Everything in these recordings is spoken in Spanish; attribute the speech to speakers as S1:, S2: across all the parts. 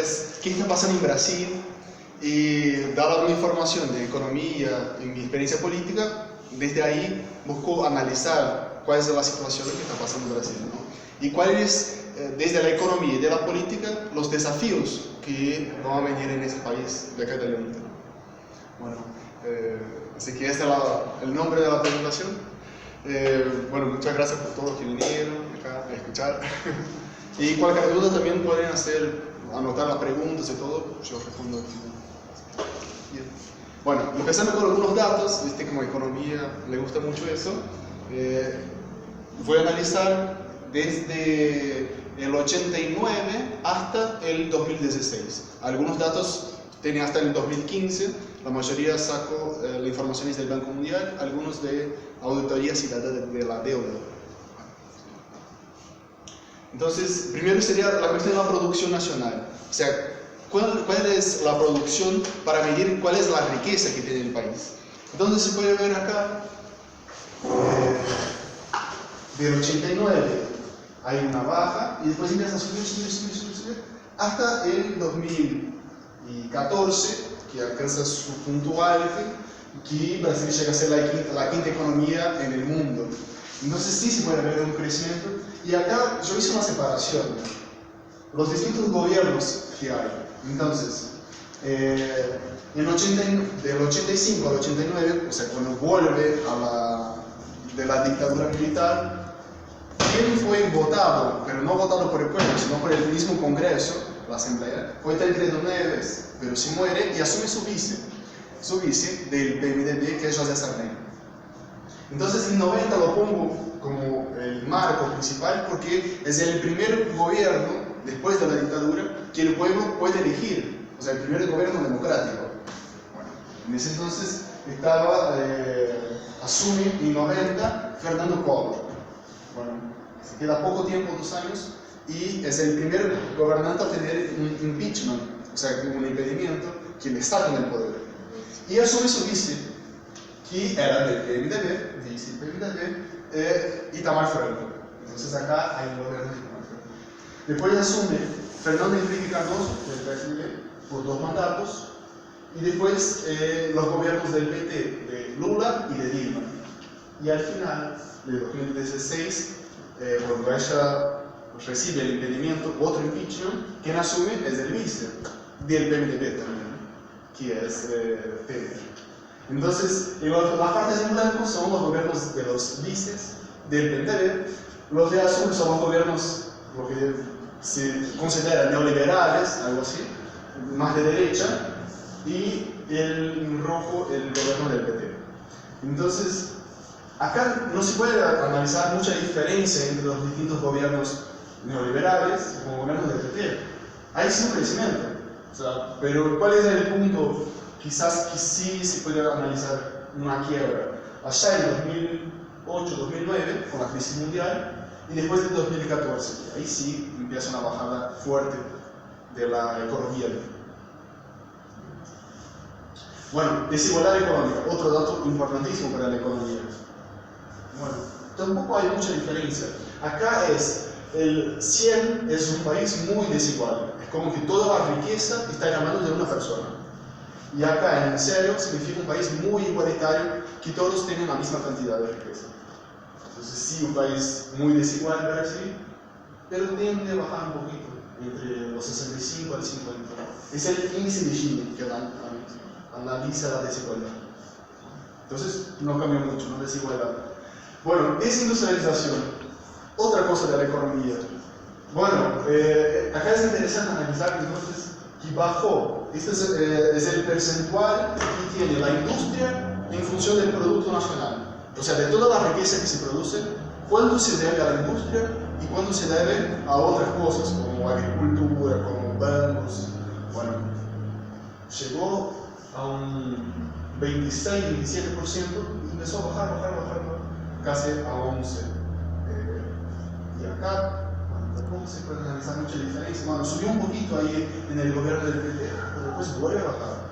S1: es qué está pasando en Brasil y dar alguna información de economía y mi experiencia política. Desde ahí busco analizar cuál es la situación que está pasando en Brasil, ¿no? Y cuáles, desde la economía y de la política, los desafíos que van a venir en ese país de acá adelante. Bueno, así que este es el nombre de la presentación. Bueno, muchas gracias por todos los que vinieron acá a escuchar. Y cualquier duda también pueden anotar las preguntas y todo, yo respondo al final. Bien. Bueno, empezando con algunos datos, viste como economía le gusta mucho eso. Voy a analizar desde el 89 hasta el 2016. Algunos datos tienen hasta el 2015, la mayoría saco la información del Banco Mundial, algunos de Auditoría Ciudadana de la Deuda. Entonces, primero sería la cuestión de la producción nacional. O sea, ¿cuál es la producción para medir cuál es la riqueza que tiene el país? Entonces se puede ver acá, del 89 hay una baja y después empieza a subir hasta el 2014, que alcanza su punto alto, que Brasil llega a ser la quinta economía en el mundo. Entonces sí se puede ver un crecimiento. Y acá yo hice una separación, los distintos gobiernos que hay. Entonces, del 85 al 89, o sea, cuando vuelve de la dictadura militar, ¿quién fue votado? Pero no votado por el pueblo, sino por el mismo Congreso, la Asamblea. Fue Tancredo Neves, pero se muere y asume su vice del PMDB, que es José Sarney. Entonces, en 90 lo pongo como el marco principal porque es el primer gobierno, después de la dictadura, que el pueblo puede elegir, o sea, el primer gobierno democrático. Bueno, en ese entonces asume en 90 Fernando Collor. Bueno, se queda poco tiempo, 2 años, y es el primer gobernante a tener un impeachment, o sea, un impedimento que le saca del poder. Y asume su vice, que era del PMDB, vice del PMDB, Itamar Franco. Entonces acá hay un gobierno de Itamar Franco. Después asume Fernando Henrique Cardoso, del PSDB, por 2 mandatos, y después los gobiernos del PT, de Lula y de Dilma. Y al final de 2016, cuando ella recibe el impedimento, otro impeachment, quien asume es el vice del PMDB también, que es Temer. Entonces, las partes en blanco son los gobiernos de los vices del PMDB, los de azul son los gobiernos, lo que se considera neoliberales, algo así, más de derecha, y el rojo el gobierno del PT. Entonces, acá no se puede analizar mucha diferencia entre los distintos gobiernos neoliberales como gobiernos del PT. Hay sí un crecimiento, o sea, pero ¿cuál es el punto? Quizás que sí se puede analizar una quiebra. Allá en 2008-2009, con la crisis mundial, y después de 2014, ahí sí empieza una bajada fuerte de la economía. Bueno, desigualdad económica, otro dato importantísimo para la economía. Bueno, tampoco hay mucha diferencia. Acá el 100 es un país muy desigual. Es como que toda la riqueza está en la mano de una persona. Y acá en 0 significa un país muy igualitario, que todos tienen la misma cantidad de riqueza. Entonces sí, un país muy desigual Brasil, pero tiende a bajar un poquito, entre los 65 al 50. Es el índice de Gini que analiza la desigualdad. Entonces no cambia mucho, no desigualdad. Bueno, desindustrialización, otra cosa de la economía. Bueno, acá es interesante analizar entonces que bajó. Este es el percentual que tiene la industria en función del Producto Nacional. O sea, de toda la riqueza que se produce, cuánto se debe a la industria y cuánto se debe a otras cosas, como agricultura, como bancos. Bueno, llegó a un 26-27% y empezó a bajar, casi a 11%. Y acá, tampoco se puede analizar mucha diferencia. Bueno, subió un poquito ahí en el gobierno del PT, pero después vuelve a bajar.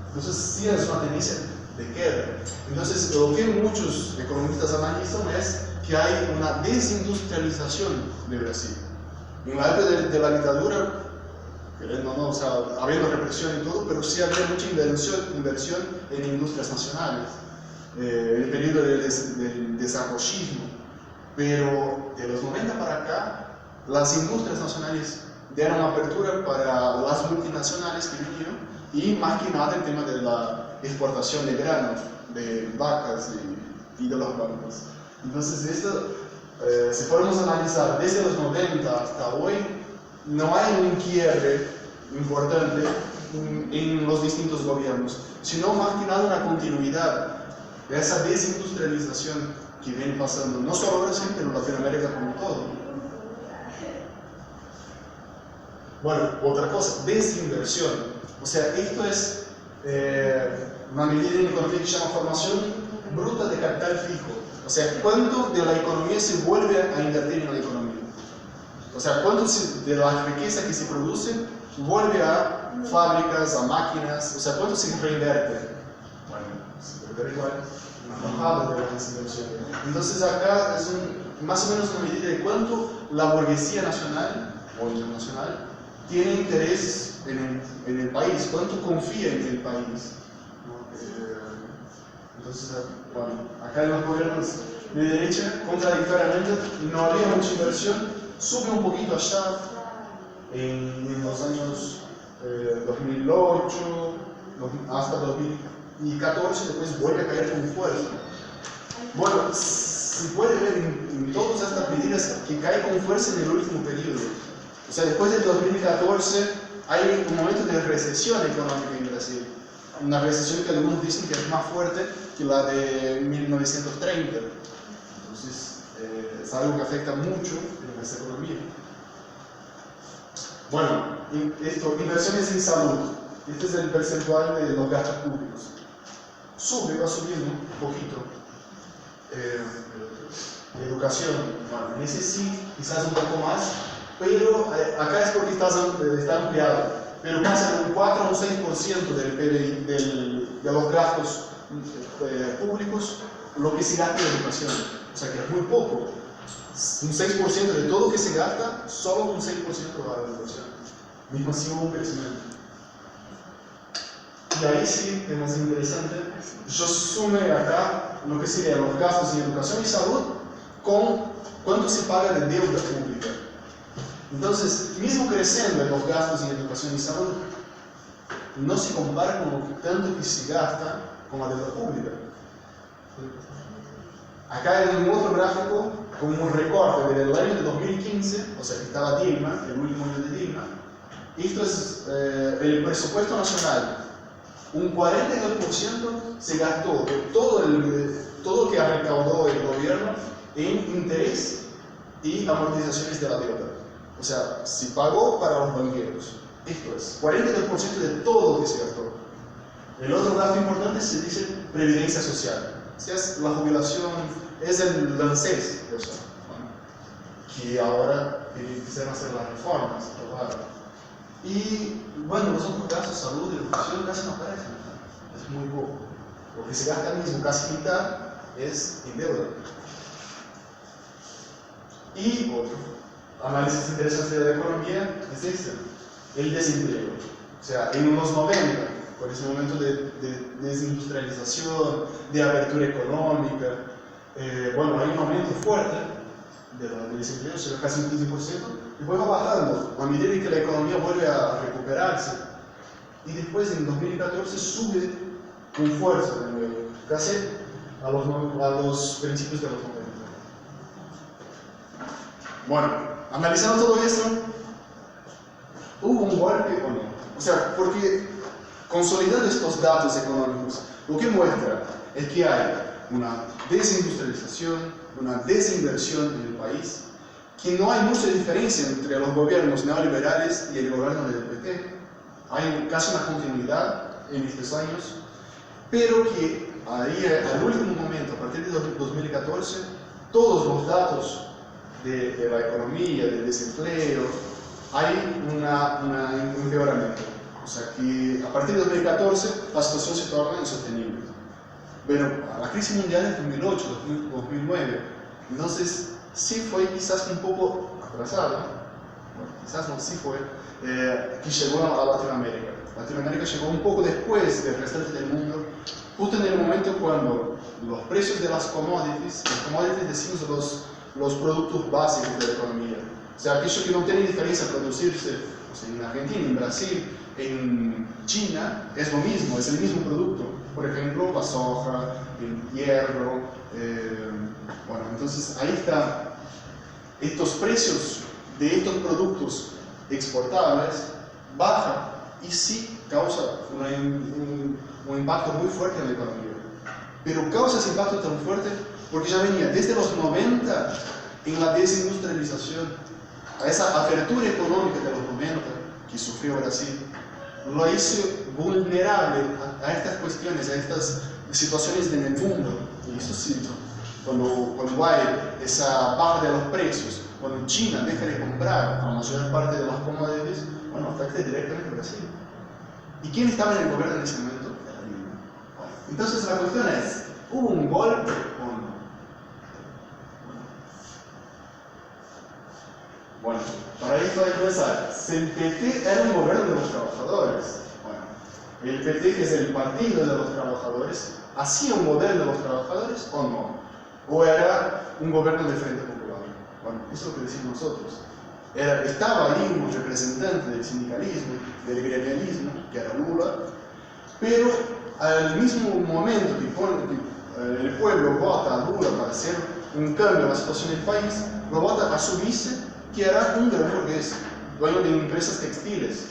S1: Entonces, sí es una tendencia de queda. Entonces, lo que muchos economistas analizan es que hay una desindustrialización de Brasil. En la época de la dictadura, queriendo o no, o sea, habiendo represión y todo, pero sí había mucha inversión en industrias nacionales, el periodo del desarrollismo. Pero de los 90 para acá, las industrias nacionales dieron apertura para las multinacionales que vinieron, y más que nada el tema de la exportación de granos, de vacas y de los bancos. Entonces esto, si podemos analizar desde los 90 hasta hoy, no hay un quiebre importante en los distintos gobiernos, sino más que nada una continuidad de esa desindustrialización que viene pasando, no solo Brasil, pero Latinoamérica como todo. Bueno, otra cosa, desinversión. O sea, esto es una medida en economía que se llama formación bruta de capital fijo. O sea, cuánto de la economía se vuelve a invertir en la economía. O sea, cuánto de la riqueza que se produce vuelve a fábricas, a máquinas. O sea, cuánto se reinvierte. Bueno, se puede ver igual una bajada de la desinversión. Entonces acá es más o menos una medida de cuánto la burguesía nacional o internacional tiene interés en el país, cuánto confía en el país. Entonces, bueno, acá en los gobiernos de derecha, contradictoriamente, no había mucha inversión, sube un poquito allá en los años 2008 hasta 2014, después vuelve a caer con fuerza. Bueno, se puede ver en todas estas medidas que cae con fuerza en el último periodo. O sea, después del 2014 hay un momento de recesión económica en Brasil. Una recesión que algunos dicen que es más fuerte que la de 1930. Entonces, es algo que afecta mucho en nuestra economía. Bueno, inversiones en salud. Este es el percentual de los gastos públicos. Va subiendo un poquito. Educación, bueno, en ese sí, quizás un poco más, pero acá es porque está ampliado. Pero pasa un 4 o un 6% del PBI, de los gastos públicos, lo que se gasta en educación. O sea que es muy poco. Un 6% de todo lo que se gasta, solo un 6% va a la educación. Mismo así hubo un crecimiento. Y ahí sí, es más interesante, yo sume acá lo que serían los gastos en educación y salud con cuánto se paga de deuda pública. Entonces, mismo creciendo en los gastos en educación y salud, no se compara con lo que tanto que se gasta con la deuda pública. Acá en un otro gráfico, con un recorte desde el año de 2015, o sea que estaba Dilma, el último año de Dilma. Esto es el presupuesto nacional. Un 42% se gastó de todo lo que ha recaudado el gobierno en interés y amortizaciones de la deuda. O sea, se pagó para los banqueros. Esto es 42% de todo lo que se gastó. El otro dato importante se dice previdencia social. O sea, es la jubilación, es el ANSES, que ahora quisieron hacer las reformas. Y bueno, los otros gastos, salud y educación, casi no aparecen. Es muy poco. Lo que se gasta mismo, casi mitad, es en deuda. Y otro análisis interesante de la economía es este, el desempleo. O sea, en los 90, con ese momento de desindustrialización, de apertura económica, bueno, hay un aumento fuerte del desempleo, será casi un 15%, y después va bajando a medida que la economía vuelve a recuperarse. Y después en 2014 sube con fuerza de nuevo, casi a los principios de los 90. Bueno, analizando todo esto, ¿hubo un golpe o no? O sea, porque consolidando estos datos económicos, lo que muestra es que hay una desindustrialización, una desinversión en el país, que no hay mucha diferencia entre los gobiernos neoliberales y el gobierno del PT. Hay casi una continuidad en estos años, pero que ahí, al último momento, a partir de 2014, todos los datos de la economía, del desempleo, hay un empeoramiento. O sea que a partir de 2014 la situación se torna insostenible. Bueno, la crisis mundial es 2008, 2009, entonces sí fue quizás un poco atrasada, bueno, quizás no sí fue, que llegó a Latinoamérica. Latinoamérica llegó un poco después del restante del mundo, justo en el momento cuando los precios de las commodities decimos los productos básicos de la economía, o sea, aquello que no tiene diferencia producirse en Argentina, en Brasil, en China, es lo mismo, es el mismo producto. Por ejemplo, la soja, el hierro, bueno, entonces ahí está. Estos precios de estos productos exportables bajan y sí causa un impacto muy fuerte en la economía. Pero causa ese impacto tan fuerte porque ya venía desde los 90 en la desindustrialización, a esa apertura económica de los 90 que sufrió Brasil, lo hizo vulnerable a estas cuestiones, a estas situaciones en el mundo. Y eso sí, cuando hay esa baja de los precios, cuando China deja de comprar a la mayor parte de las commodities, bueno, afecta directamente a Brasil. ¿Y quién estaba en el gobierno en ese momento? Era Dilma. Entonces la cuestión es, ¿hubo un golpe o no? Bueno, para esto hay que pensar, si el PT era un gobierno de los trabajadores, bueno, el PT, que es el partido de los trabajadores, ¿hacía un gobierno de los trabajadores o no? ¿O era un gobierno de Frente Popular? Bueno, eso es lo que decimos nosotros. Estaba ahí un representante del sindicalismo, del gremialismo, que era Lula, pero al mismo momento que el pueblo vota a Lula para hacer un cambio en la situación del país, lo vota a su vice, que era un gran burgués, dueño de empresas textiles,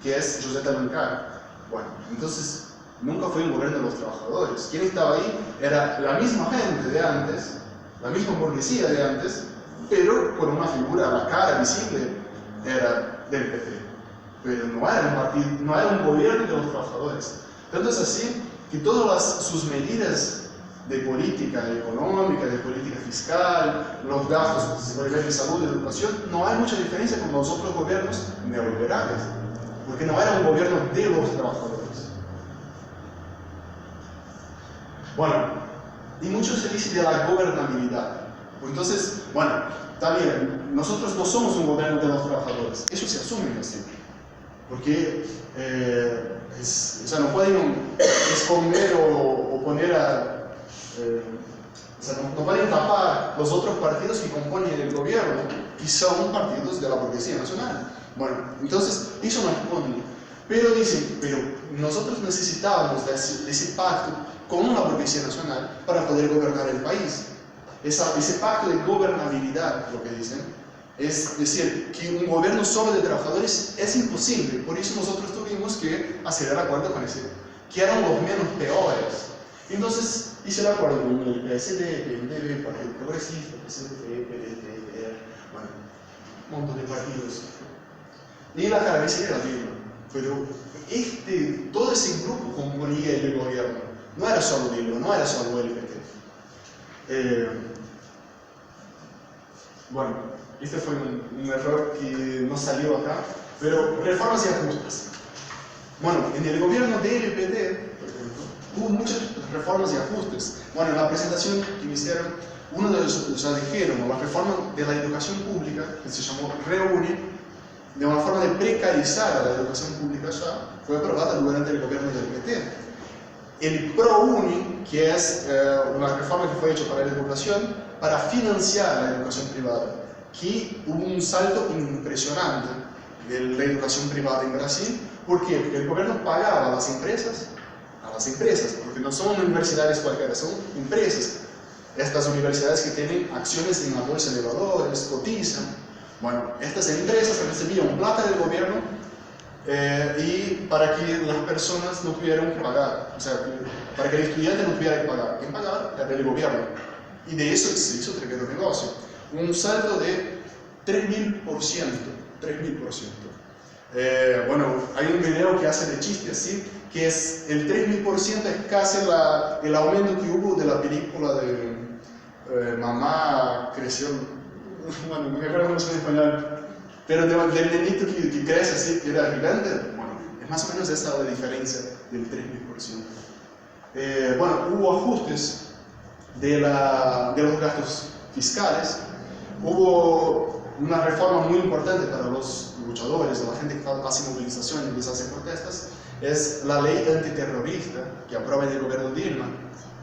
S1: que es José Alencar. Bueno, entonces nunca fue un gobierno de los trabajadores. ¿Quién estaba ahí? Era la misma gente de antes, la misma burguesía de antes, pero con una figura, la cara visible era del PT. Pero no era un partido, no era un gobierno de los trabajadores. Tanto es así que todas sus medidas de política económica, de política fiscal, los gastos de seguridad de salud, de educación, no hay mucha diferencia con los otros gobiernos neoliberales, porque no era un gobierno de los trabajadores. Bueno, y mucho se dice de la gobernabilidad. Entonces, bueno, está bien, nosotros no somos un gobierno de los trabajadores, eso se asume así, porque o sea, no pueden esconder o poner o sea, no pueden tapar los otros partidos que componen el gobierno, que son partidos de la burguesía nacional. Bueno, entonces, eso no responde. Pero dicen, pero nosotros necesitábamos de ese pacto con una burguesía nacional para poder gobernar el país. Ese pacto de gobernabilidad, lo que dicen, es decir, que un gobierno solo de trabajadores es imposible. Por eso nosotros tuvimos que hacer el acuerdo con ese, que eran los menos peores. Entonces hice el acuerdo con el PSD, PMDB, Partido Progresista, PCDF, PDT, bueno, un montón de partidos. Y la cabeza era Dilma. Pero todo ese grupo componía el gobierno. No era solo Dilma, no era solo el PT. Bueno, este fue un error que no salió acá, pero reformas y ajustes. Bueno, en el gobierno del PT, por ejemplo, hubo muchas reformas y ajustes. Bueno, en la presentación que me hicieron, uno de los dijeron, la reforma de la educación pública, que se llamó REUNI, de una forma de precarizar a la educación pública ya, fue aprobada durante el gobierno del PT. El ProUni, que es una reforma que fue hecha para la educación, para financiar la educación privada, que hubo un salto impresionante de la educación privada en Brasil. ¿Por qué? Porque el gobierno pagaba a las empresas, porque no son universidades cualquiera, son empresas. Estas universidades que tienen acciones en la bolsa de valores, cotizan. Bueno, estas empresas recibían plata del gobierno y para que las personas no tuvieran que pagar, o sea, para que el estudiante no tuviera que pagar. ¿Quién pagaba? Era el gobierno. Y de eso se hizo tremendo negocio. Un salto de 3000%. Bueno, hay un video que hace de chiste así, que es el 3000% es casi el aumento que hubo de la película de Mamá creció, bueno, no me acuerdo cómo se llama en español, pero del nenito que crece así, que era gigante. Bueno, es más o menos esa la diferencia del 3000%. Bueno, hubo ajustes de los gastos fiscales, hubo una reforma muy importante para los luchadores, la gente que hace movilizaciones, que hace protestas, es la ley antiterrorista que aprueba el gobierno Dilma.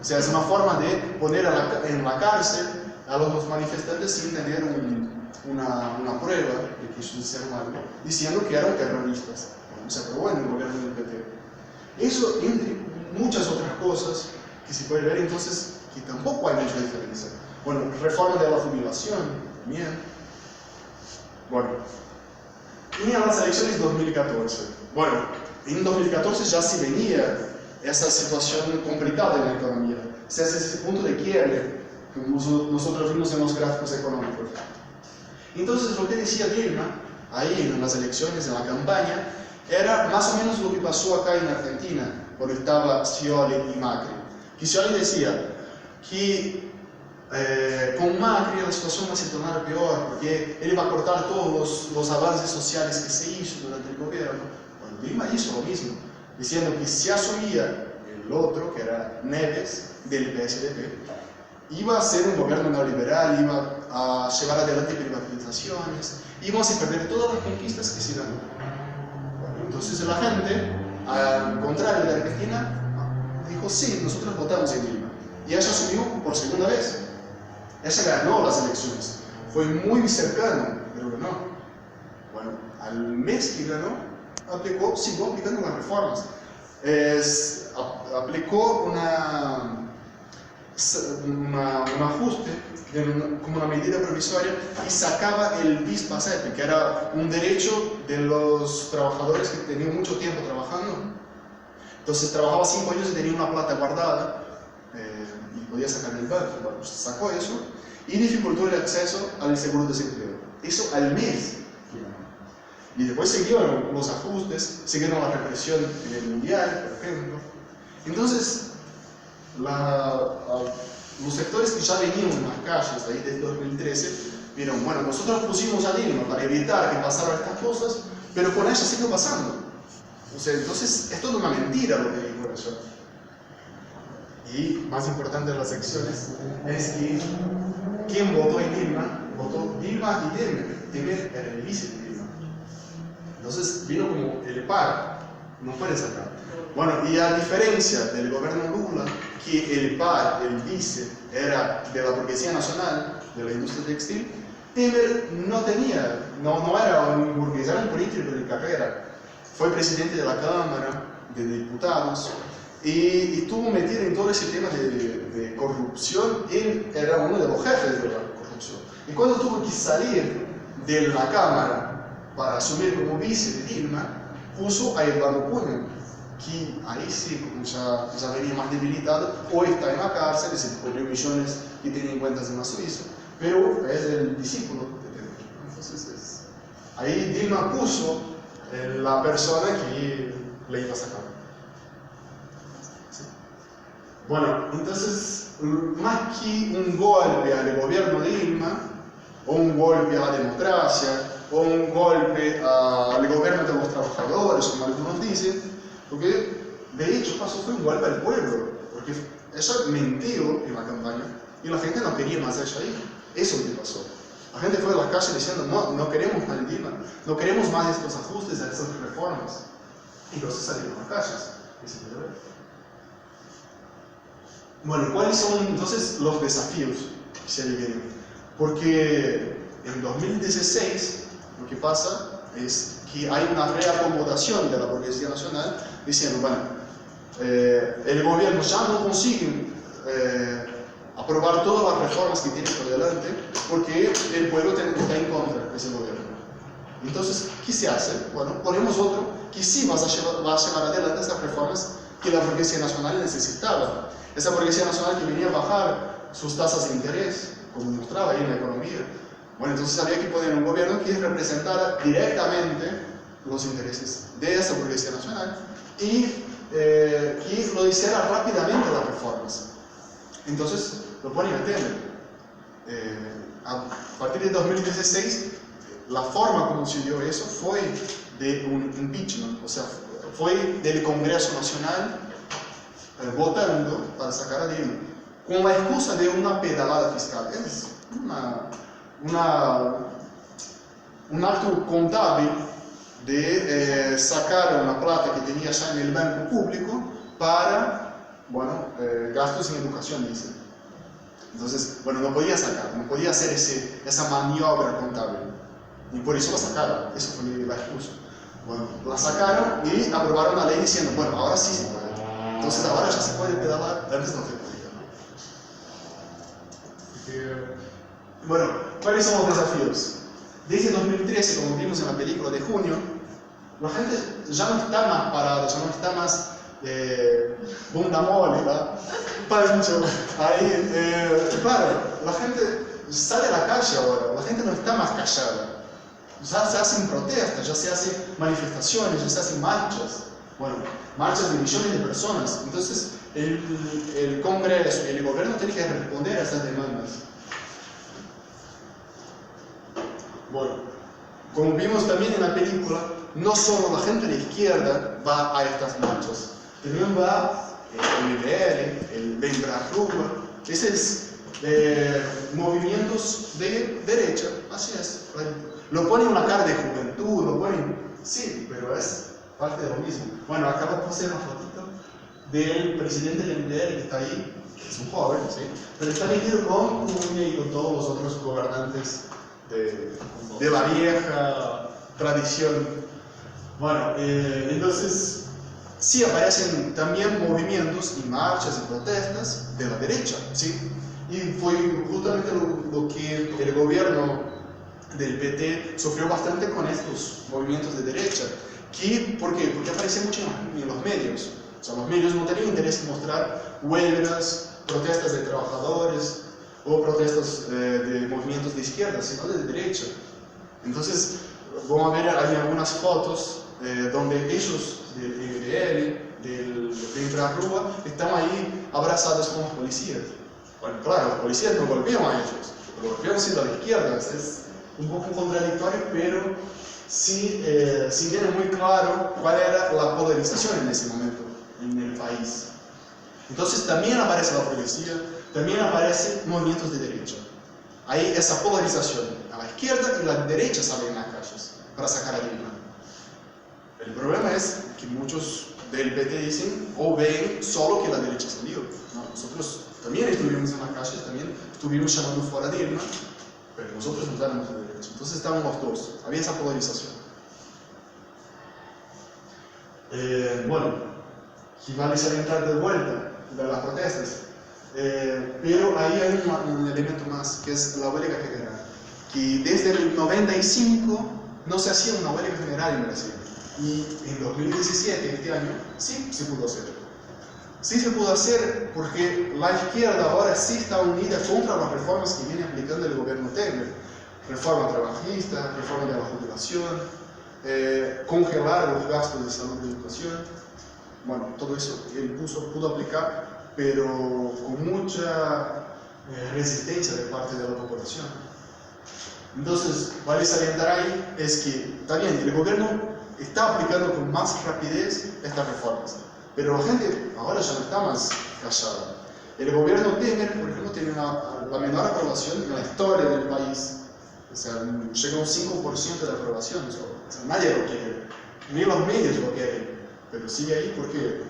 S1: O sea, es una forma de poner en la cárcel a los manifestantes sin tener una prueba de que ellos hicieron algo, diciendo que eran terroristas. Se aprobó en el gobierno del PT. Eso, entre muchas otras cosas que se puede ver entonces, que tampoco hay mucha diferencia. Bueno, reforma de la jubilación, también. Bueno, y en las elecciones de 2014. Bueno, en 2014 ya se venía esa situación complicada en la economía. O sea, ese punto de quiebre que nosotros vimos en los gráficos económicos. Entonces, lo que decía Dilma, ahí en las elecciones, en la campaña, era más o menos lo que pasó acá en Argentina, cuando estaba Scioli y Macri. Que Scioli decía que con Macri la situación va a se tornar peor, porque él va a cortar todos los avances sociales que se hizo durante el gobierno. Bueno, Dilma hizo lo mismo, diciendo que si asumía el otro, que era Neves, del PSDB, iba a ser un gobierno neoliberal, iba a llevar adelante privatizaciones, íbamos a perder todas las conquistas que se dan. Bueno, entonces la gente, al contrario de Argentina, dijo sí, nosotros votamos en Dilma. Y ella asumió por segunda vez. Ella ganó las elecciones. Fue muy cercano, pero ganó. Bueno, al mes que ganó, siguió aplicando las reformas. Aplicó un ajuste como una medida provisoria y sacaba el bis pasante, que era un derecho de los trabajadores que tenían mucho tiempo trabajando. Entonces trabajaba 5 años y tenía una plata guardada y podía sacar del banco. Bueno, pues sacó eso y dificultó el acceso al seguro de desempleo. Eso al mes. Y después siguieron los ajustes, siguieron la represión en el mundial, por ejemplo. Entonces, los sectores que ya venían en las calles ahí desde 2013 vieron, bueno, nosotros pusimos a Dilma para evitar que pasaran estas cosas, pero con ella sigue pasando. O sea, entonces es toda una mentira lo que dijo ella. Y más importante de las elecciones es que quien votó en Dilma, votó Dilma y Temer. Temer era el vice de Dilma. Entonces vino como el par, no fue esa acá. Bueno, y a diferencia del gobierno Lula, que el par, el vice, era de la burguesía nacional, de la industria textil, Temer no era un burgués, era un político de carrera. Fue presidente de la Cámara de Diputados y estuvo metido en todo ese tema de corrupción. Él era uno de los jefes de la corrupción. Y cuando tuvo que salir de la Cámara para asumir como vice de Dilma, puso a Eduardo Cunha, que ahí sí, como ya venía más debilitado, hoy está en la cárcel, se perdió millones que tenía en cuentas en la Suiza, pero es el discípulo de Temer. Entonces, ahí Dilma puso la persona que le iba a sacar. ¿Sí? Bueno, entonces, más que un golpe al gobierno de Dilma, o un golpe a la democracia, o un golpe al gobierno de los trabajadores, como algunos dicen, porque de hecho fue un golpe al pueblo, porque ella mintió en la campaña y la gente no quería más a ella ahí. Eso es lo que pasó. La gente fue a la calle diciendo, no queremos más Dilma, no queremos más estos ajustes, estas reformas. Y entonces salieron a las calles. Bueno, ¿cuáles son entonces los desafíos que se vienen? Porque en 2016 lo que pasa es que hay una reacomodación de la burguesía nacional diciendo, bueno, el gobierno ya no consigue aprobar todas las reformas que tiene por delante porque el pueblo está en contra de ese gobierno. Entonces, ¿qué se hace? Bueno, ponemos otro que sí va a llevar adelante estas reformas que la burguesía nacional necesitaba. Esa burguesía nacional que venía a bajar sus tasas de interés, como mostraba ahí en la economía. Bueno, entonces había que poner un gobierno que representara directamente los intereses de esa burguesía nacional y que lo hiciera rápidamente las reformas. Entonces lo ponen a Temer. A partir de 2016, la forma como se dio eso fue de un impeachment, o sea, fue del Congreso Nacional votando para sacar a Dilma, con la excusa de una pedalada fiscal. Es un acto contable de sacar una plata que tenía ya en el banco público para, bueno, gastos en educación, dice. Entonces, bueno, no podía sacar, no podía hacer esa maniobra contable. Y por eso la sacaron, eso fue la excusa. Bueno, la sacaron y aprobaron la ley diciendo, bueno, ahora sí se puede. Entonces ahora ya se puede pedalar, antes no se podía, ¿no? Bueno, ¿cuáles son los desafíos? Desde 2013, como vimos en la película de junio, la gente ya no está más parada, ya no está más bunda mole, ¿verdad? Pancho, ahí, claro, la gente sale a la calle ahora, la gente no está más callada. Ya se hacen protestas, ya se hacen manifestaciones, ya se hacen marchas. Bueno, marchas de millones de personas. Entonces, el Congreso y el gobierno tienen que responder a estas demandas. Bueno, como vimos también en la película, no solo la gente de la izquierda va a estas marchas, también va el MBL, el Vem pra Rua, esos movimientos de derecha, así es. Lo ponen una cara de juventud, lo ponen, sí, pero es parte de lo mismo. Bueno, acabo de poner una fotito del presidente del MBL que está ahí, que es un joven, ¿sí? Pero está metido con Cunha y con todos los otros gobernantes de la vieja tradición. Bueno, entonces sí aparecen también movimientos y marchas y protestas de la derecha, ¿sí? Y fue justamente lo que el gobierno del PT sufrió bastante con estos movimientos de derecha. ¿Por qué? Porque aparecen mucho en los medios. O sea, los medios no tenían interés en mostrar huelgas, protestas de trabajadores o protestas de movimientos de izquierda, sino de derecha. Entonces, vamos a ver ahí algunas fotos donde ellos, del MBL, del Vem pra Rua, están ahí abrazados con los policías. Bueno, claro, los policías no golpearon a ellos, lo golpearon siendo a la izquierda. Es un poco contradictorio, pero sí tiene muy claro cuál era la polarización en ese momento en el país. Entonces también aparece la policía, también aparecen movimientos de derecha. Hay esa polarización, a la izquierda y la derecha salen en las calles para sacar a Dilma. El problema es que muchos del PT dicen o ven solo que la derecha salió. No, nosotros también estuvimos en las calles, también estuvimos llamando fuera a Dilma, pero nosotros no estábamos de derecha. Entonces estaban los dos, había esa polarización. Bueno, y vale salientar de vuelta de las protestas. Pero ahí hay un elemento más, que es la huelga general. Que desde el 95 no se hacía una huelga general en Brasil. Y en 2017, este año, sí se pudo hacer. Sí se pudo hacer porque la izquierda ahora sí está unida contra las reformas que viene aplicando el gobierno Temer. Reforma trabajista, reforma de la jubilación, congelar los gastos de salud y educación. Bueno, todo eso él pudo aplicar, pero con mucha resistencia de parte de la población. Entonces, vale salientar ahí es que, también, el gobierno está aplicando con más rapidez estas reformas, pero la gente ahora ya no está más callada. El gobierno Temer, por ejemplo, tiene la menor aprobación en la historia del país. O sea, llega a un 5% de aprobación. O sea, nadie lo quiere, ni los medios lo quieren, pero sigue ahí porque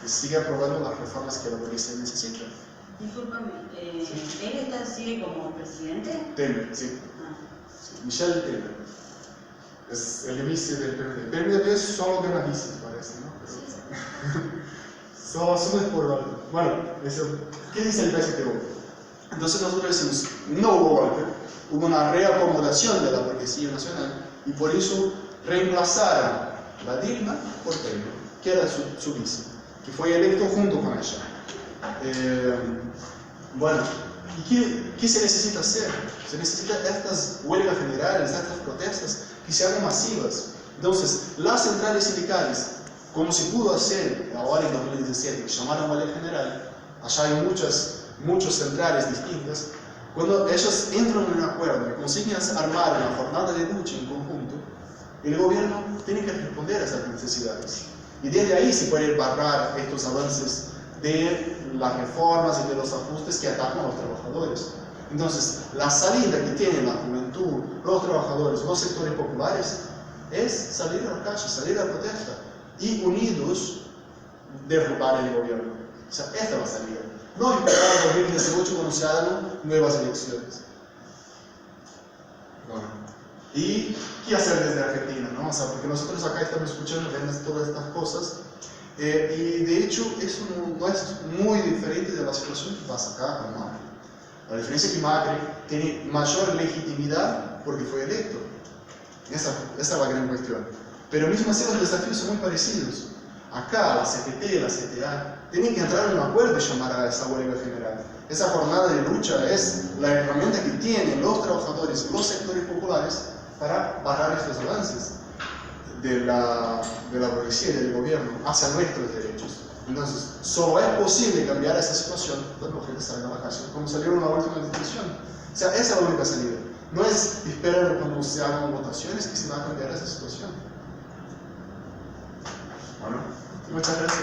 S1: sigue aprobando las reformas que la policía necesita.
S2: Discúlpame,
S1: Sí.
S2: ¿él sigue como presidente?
S1: Temer, sí.
S2: Ah.
S1: Michel Temer. Es el vice del PMDB. PMDB solo gana vice, parece, ¿no? Pero,
S2: Sí.
S1: solo asume por algo. Bueno, ¿qué dice el PSTU? Entonces nosotros decimos, no hubo golpe, hubo una reacomodación de la Policía Nacional y por eso reemplazaron la Dilma por Temer, que era su vice, que fue electo junto con ella. Bueno, ¿y qué se necesita hacer? Se necesitan estas huelgas generales, estas protestas que se hagan masivas. Entonces, las centrales sindicales, como se pudo hacer ahora en 2017, que llamaron huelga general, allá hay muchas centrales distintas, cuando ellas entran en un acuerdo y consiguen armar una jornada de lucha en conjunto, el gobierno tiene que responder a esas necesidades. Y desde ahí se pueden barrar estos avances de las reformas y de los ajustes que atacan a los trabajadores. Entonces, la salida que tiene la juventud juventud, los trabajadores, los sectores populares, es salir a la calle, salir a la protesta y unidos derrubar el gobierno. O sea, esta es la salida. No esperar a 2018 cuando se hagan nuevas elecciones. Bueno, ¿y qué hacer desde Argentina? ¿No? O sea, porque nosotros acá estamos escuchando todas estas cosas y de hecho eso no es muy diferente de la situación que pasa acá con Macri. La diferencia es que Macri tiene mayor legitimidad porque fue electo. Esa es la gran cuestión. Pero mismo así los desafíos son muy parecidos. Acá la CGT, la CTA, tienen que entrar en un acuerdo y llamar a esa huelga general. Esa jornada de lucha es la herramienta que tienen los trabajadores, los sectores populares para parar estos avances de la burguesía y del gobierno hacia nuestros derechos. Entonces, solo es posible cambiar esa situación cuando la gente salga a la calle, como salieron en la última discusión. O sea, esa es la única salida. No es esperar cuando se hagan votaciones que se va a cambiar esa situación. Bueno, muchas gracias.